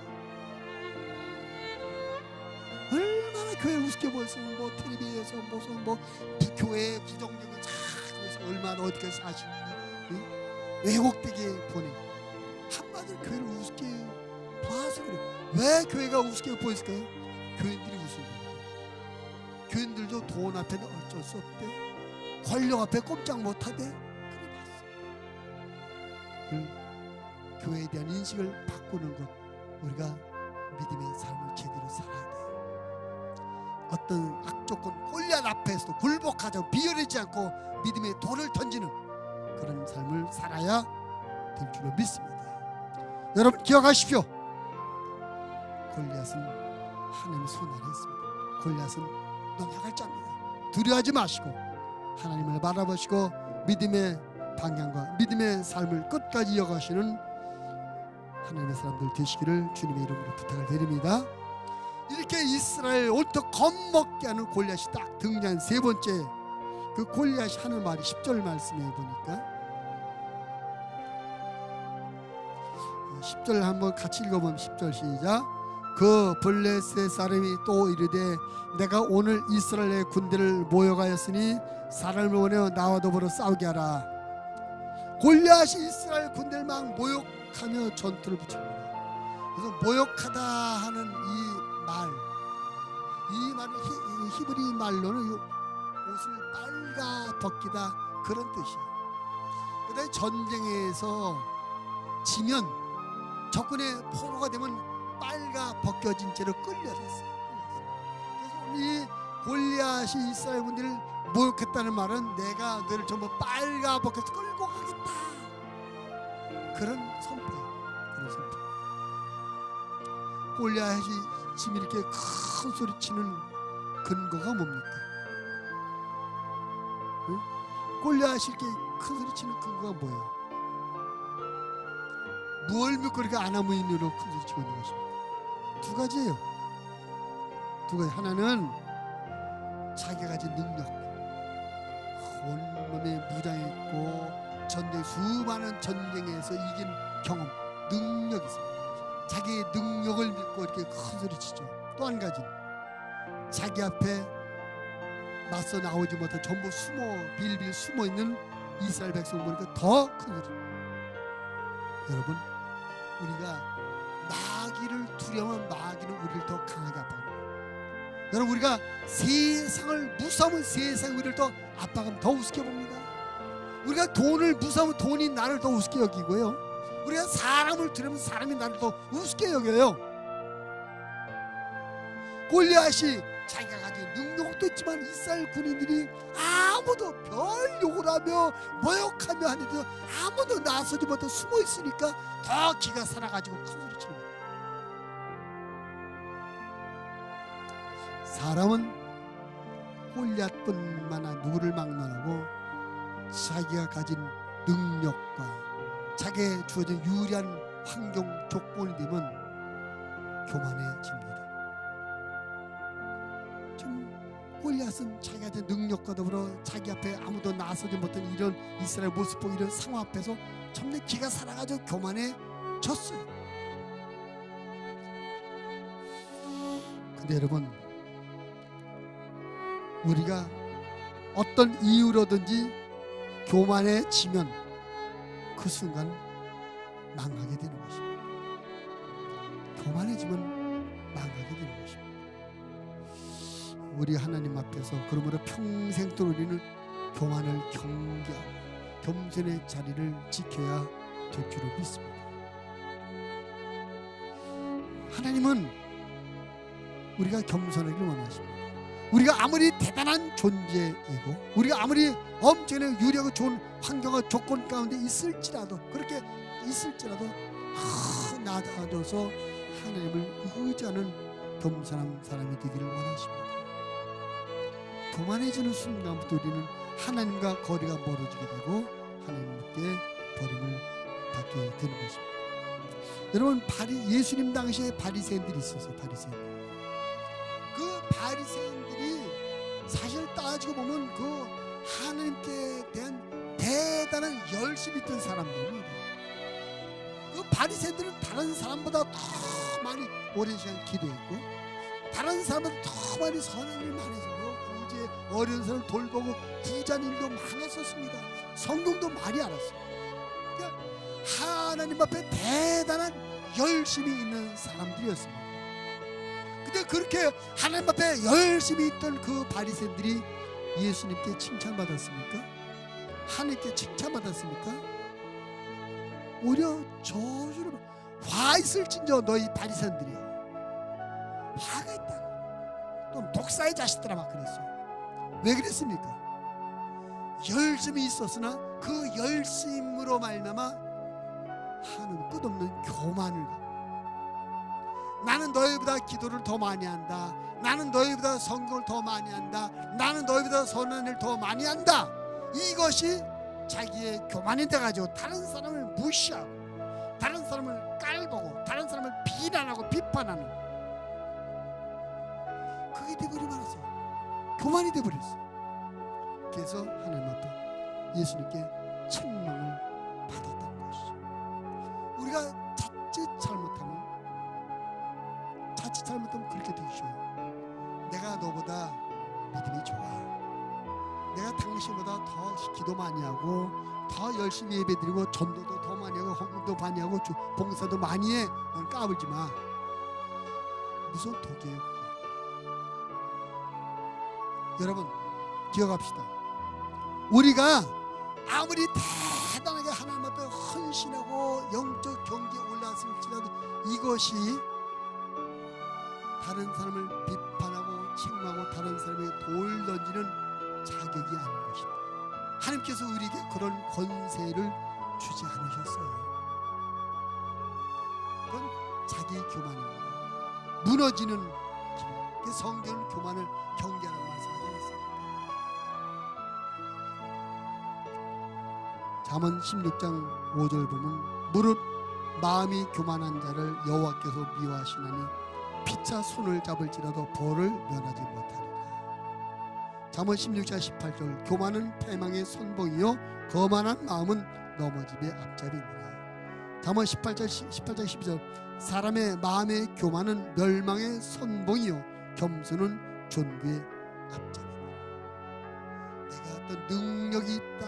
얼마나 교회를 우습게 보고 있어요. 뭐 텔레비에서 무슨 뭐 교회 부정적인 자꾸 얼마나 어떻게 사시는지 왜곡되게 보내고, 한마디로 교회를 우습게 봐서 그래요. 왜 교회가 우습게 보였을까요? 교인들이 우습게, 교인들도 돈 앞에는 어쩔 수 없대, 권력 앞에 꼼짝 못하대. 그래 봤어요. 교회에 대한 인식을 바꾸는 것, 우리가 믿음의 삶을 제대로 살아야 돼요. 어떤 악조건 골리앗 앞에서도 굴복하지 않고 비열하지 않고 믿음의 돌을 던지는 그런 삶을 살아야 될 줄로 믿습니다. 여러분 기억하십시오. 골리앗은 하나님의 손 아래 있습니다. 골리앗은 넘어갈 자입니다. 두려워하지 마시고 하나님을 바라보시고 믿음의 방향과 믿음의 삶을 끝까지 이어가시는 하나님의 사람들 되시기를 주님의 이름으로 부탁을 드립니다. 이렇게 이스라엘 온통 겁먹게 하는 골리앗이 딱 등장한 세 번째, 그 골리앗이 하는 말이 10절 말씀에 보니까 10절 한번 같이 읽어보면 10절 시작. 그 블레셋 사람이 또 이르되 내가 오늘 이스라엘의 군대를 모여가였으니 사람을 보내 나와 더불어 싸우게 하라. 골리앗이 이스라엘 군대를 막 모욕하며 전투를 붙입니다. 그래서 모욕하다 하는 이 말은 히브리 말로는 옷을 빨가 벗기다 그런 뜻이에요. 그다음에 전쟁에서 지면 적군의 포로가 되면 빨가 벗겨진 채로 끌려갔어요. 그래서 이 골리앗이 이스라엘 군대를 모욕했다는 말은 내가 너를 전부 빨가 벗겨서 끌고 가겠다. 그런 선포예요. 그런 선포. 골리앗이 지금 이렇게 큰 소리 치는 근거가 뭡니까? 응? 골리앗이 이렇게 큰 소리 치는 근거가 뭐예요? 뭘 믿고 이렇게 아나무인으로 큰 소리 치고 있는 것입니까? 두 가지예요. 두 가지. 하나는 자기가 가진 능력, 온몸에 무장했고 수많은 전쟁에서 이긴 경험, 능력이 있습니다. 자기의 능력을 믿고 이렇게 큰 소리 치죠. 또 한 가지는 자기 앞에 맞서 나오지 못해 전부 빌빌 숨어 있는 이스라엘 백성 보니까 더 큰 소리. 여러분, 우리가 마귀를 두려워하면 마귀는 우리를 더 강하게 압박합니다. 여러분, 우리가 세상을 무서워하면 세상이 우리를 더 압박하면 더 우습게 봅니다. 우리가 돈을 무서워하면 돈이 나를 더 우습게 여기고요. 우리가 사람을 두려우면 사람이 나를 더 우습게 여겨요. 골리앗이 자기가 가진 능력도 있지만 이스라엘 군인들이 아무도 별 욕을 하며 모욕하며 하는데도 아무도 나서지 못해 숨어 있으니까 더 기가 살아가지고 큰 소리 치는 거예요. 사람은 골리앗뿐만 아니라 누구를 막론하고 자기가 가진 능력과 자기에 주어진 유리한 환경 조건이 되면 교만해집니다. 지금 골리앗은 자기가 가진 능력과 더불어 자기 앞에 아무도 나서지 못한 이런 이스라엘 모습 보고 이런 상황 앞에서 참내 기가 살아가지고 교만해졌어요. 근데 여러분, 우리가 어떤 이유로든지 교만해지면 그 순간 망하게 되는 것입니다. 교만해지면 망하게 되는 것입니다. 우리 하나님 앞에서 그러므로 평생 동안 우리는 교만을 경계하고 겸손의 자리를 지켜야 될 줄을 믿습니다. 하나님은 우리가 겸손하기를 원하십니다. 우리가 아무리 대단한 존재이고 우리가 아무리 엄청나게 유리하고 좋은 환경과 조건 가운데 있을지라도 그렇게 있을지라도 낮아져서 하나님을 의지하는 겸손한 사람이 되기를 원하십니다. 교만해지는 순간부터 우리는 하나님과 거리가 멀어지게 되고 하나님께 버림을 받게 되는 것입니다. 여러분, 예수님 당시에 바리새인들이 있었어요. 그 바리새인들이 사실 따지고 보면 그 하나님께 대한 대단한 열심이 있던 사람들입니다. 그 바리새인들은 다른 사람보다 더 많이 오랜 시간 기도했고 다른 사람보다 더 많이 선한 일 많이 했고 구제 어려운 사람을 돌보고 구제하는 일도 많았었습니다. 성경도 많이 알았어요. 그러니까 하나님 앞에 대단한 열심이 있는 사람들이었습니다. 근데 그렇게 하나님 앞에 열심히 있던 그 바리새인들이 예수님께 칭찬받았습니까? 하나님께 칭찬받았습니까? 오히려 저주를 화 있을진저 너희 바리새인들이여, 화가 있다고. 또 독사의 자식들아 막 그랬어요. 왜 그랬습니까? 열심히 있었으나 그 열심으로 말미암아 하는 끝없는 교만을 갖고 나는 너희보다 기도를 더 많이 한다, 나는 너희보다 성경을 더 많이 한다, 나는 너희보다 선한 일을 더 많이 한다. 이것이 자기의 교만이 돼가지고 다른 사람을 무시하고 다른 사람을 깔보고 다른 사람을 비난하고 비판하는, 그게 돼버리고 말았어요. 교만이 돼버렸어요. 그래서 하나님 앞에 예수님께 책망을 받았다는 것이죠. 우리가 첫째 잘못하면 그렇게 되기 쉬워요. 내가 너보다 믿음이 좋아, 내가 당신보다 더 기도 많이 하고 더 열심히 예배드리고 전도도 더 많이 하고 헌금도 많이 하고 봉사도 많이 해. 넌 까불지 마. 무슨 독이에요 그게. 여러분 기억합시다. 우리가 아무리 대단하게 하나님 앞에 헌신하고 영적 경지에 올라왔을지라도 이것이 다른 사람을 비판하고 책망하고 다른 사람에게 돌 던지는 자격이 아닌 것입니다. 하나님께서 우리에게 그런 권세를 주지 않으셨어요. 그건 자기 교만입니다. 무너지는 길. 성경은 교만을 경계하라고 말씀하지 않았습니다. 잠언 16장 5절 보면 무릇 마음이 교만한 자를 여호와께서 미워하시나니 피차 손을 잡을지라도 벌을 면하지 못하리라. 잠언 16장 18절 교만은 패망의 선봉이요 거만한 마음은 넘어짐의 앞잡이니라. 잠언 18장 12절 사람의 마음의 교만은 멸망의 선봉이요 겸손은 존귀의 앞잡이니라. 내가 어떤 능력이 있다,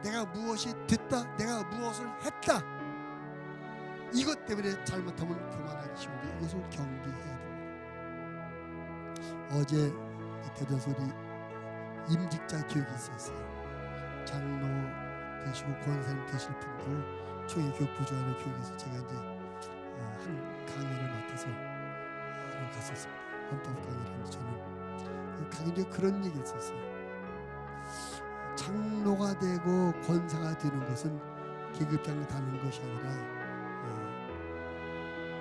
내가 무엇이 됐다, 내가 무엇을 했다, 이것 때문에 잘못하면 교만하기 쉬운데 이것을 경계해야 됩니다. 어제 대전소리 임직자 교육이 있었어요. 장로 되시고 권사님 되실 분들 총회교육 부주하는 교육에서 제가 이제 한 강의를 맡아서 갔었습니다. 헌법 강의를 했는데 저는 강의 중에 그런 얘기 있었어요. 장로가 되고 권사가 되는 것은 계급장 다는 것이 아니라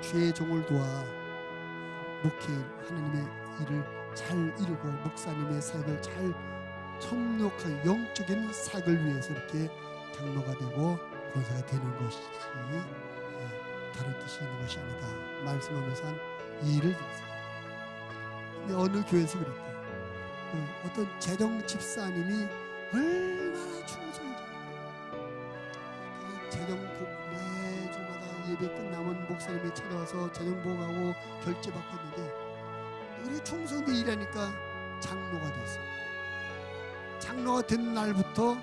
주의 종을 도와 목회 하나님의 일을 잘 이루고 목사님의 사역을 잘 협력한 영적인 사역을 위해서 이렇게 장로가 되고 권사가 되는 것이지 다른 뜻이 있는 것이 아니다 말씀하면서 한 예를 들었어요. 근데 어느 교회에서 그랬대요. 어떤 재정 집사님이 얼마나 충성인지 재정 매주마다 예배 끝나면 목사님이 찾아와서 재정 보고하고 결제 받고 있는데 우리 충성도 일하니까 장로가 됐어요. 장로가 된 날부터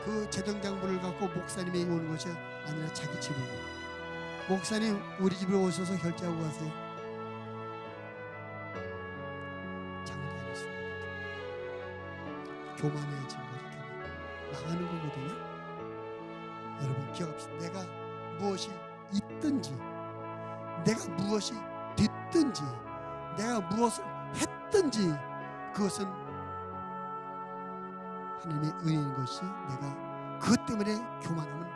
그 재정장부를 갖고 목사님에게 오는 것이 아니라 자기 집으로 목사님 우리 집으로 오셔서 결제하고 가세요. 장로가 됐습니다. 교만해진 거죠. 망하는 거거든요. 여러분 기억합시다. 내가 무엇이 있든지 내가 무엇이 됐든지 내가 무엇을 했든지 그것은 하나님의 은혜인 것이 내가 그것 때문에 교만하면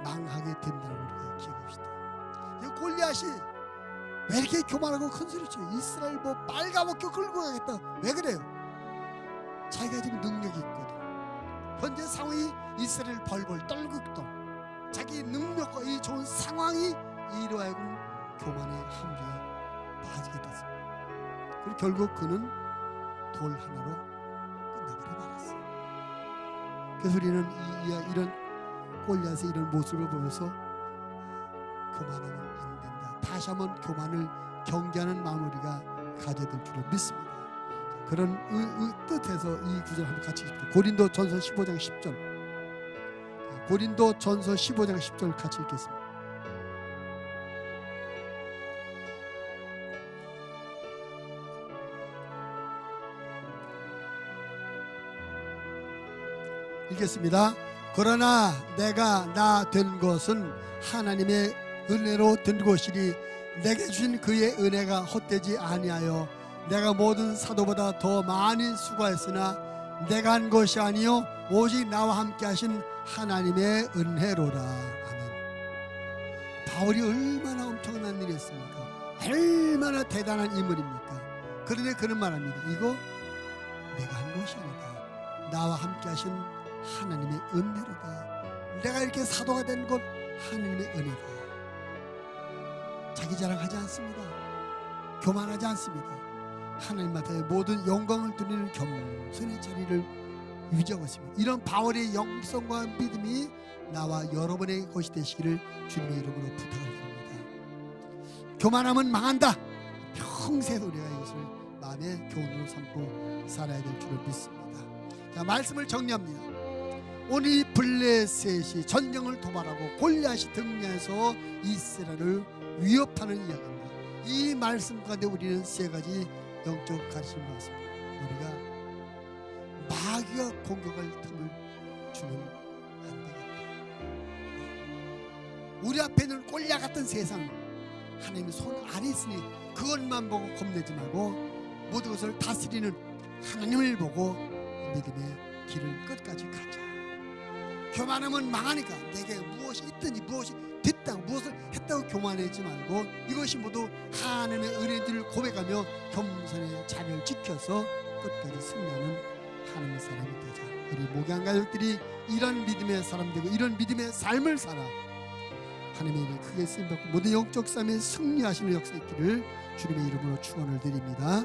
망하게 된다는 걸 우리가 기억합시다. 골리앗이 왜 이렇게 교만하고 큰 소리 쳐요? 이스라엘 뭐 빨가벗겨 끌고 가겠다. 왜 그래요? 자기가 지금 능력이 있거든. 현재 상황이 이스라엘 벌벌 떨고 있던 자기 능력과 이 좋은 상황이 이로 하여금 교만의 함정에 빠지게 됐습니다. 그리고 결국 그는 돌 하나로 끝나버려 말았어요. 그래서 우리는 이런 골리앗의 이런 모습을 보면서 교만하면 안 된다. 다시 한번 교만을 경계하는 마무리가 가져야 될 줄을 믿습니다. 그런 뜻에서 이 구절 한번 같이 읽습니다. 고린도전서 15장 10절. 고린도전서 15장 10절 같이 읽겠습니다. 읽겠습니다. 그러나 내가 나 된 것은 하나님의 은혜로 된 것이니 내게 주신 그의 은혜가 헛되지 아니하여 내가 모든 사도보다 더 많이 수고했으나 내가 한 것이 아니요 오직 나와 함께 하신 하나님의 은혜로라. 아멘. 바울이 얼마나 엄청난 일을 했습니까? 얼마나 대단한 인물입니까? 그런데 그는 말합니다. 이거 내가 한 것이 아니다. 나와 함께 하신 하나님의 은혜로다. 내가 이렇게 사도가 된 것 하나님의 은혜다. 자기 자랑하지 않습니다. 교만하지 않습니다. 하나님 앞에 모든 영광을 드리는 겸손의 자리를 유지하고 있습니다. 이런 바울의 영성과 믿음이 나와 여러분의 것이 되시기를 주님의 이름으로 부탁을 드립니다. 교만하면 망한다. 평생 우리가 이것을 마음의 교훈으로 삼고 살아야 될 줄을 믿습니다. 자, 말씀을 정리합니다. 오늘 이 블레셋이 전쟁을 도발하고 골리앗이 등장해서 이스라엘을 위협하는 이야기입니다. 이 말씀 가운데 우리는 세 가지 영적 가르침을 받습니다. 우리가 마귀가 공격할 틈을 주면 안 되겠다. 우리 앞에 있는 골리앗 같은 세상, 하나님의 손 아래 있으니 그것만 보고 겁내지 말고 모든 것을 다스리는 하나님을 보고 믿음의 길을 끝까지 가자. 교만하면 망하니까 내게 무엇이 있든지 무엇이 됐다 무엇을 했다고 교만하지 말고 이것이 모두 하나님의 은혜들을 고백하며 겸손의 자리를 지켜서 끝까지 승리하는 하나님의 사람이 되자. 우리 목양 가족들이 이런 믿음의 사람 되고 이런 믿음의 삶을 살아 하나님의 일에 크게 쓰임받고 모든 영적 삶에 승리하시는 역사 있기를 주님의 이름으로 축원을 드립니다.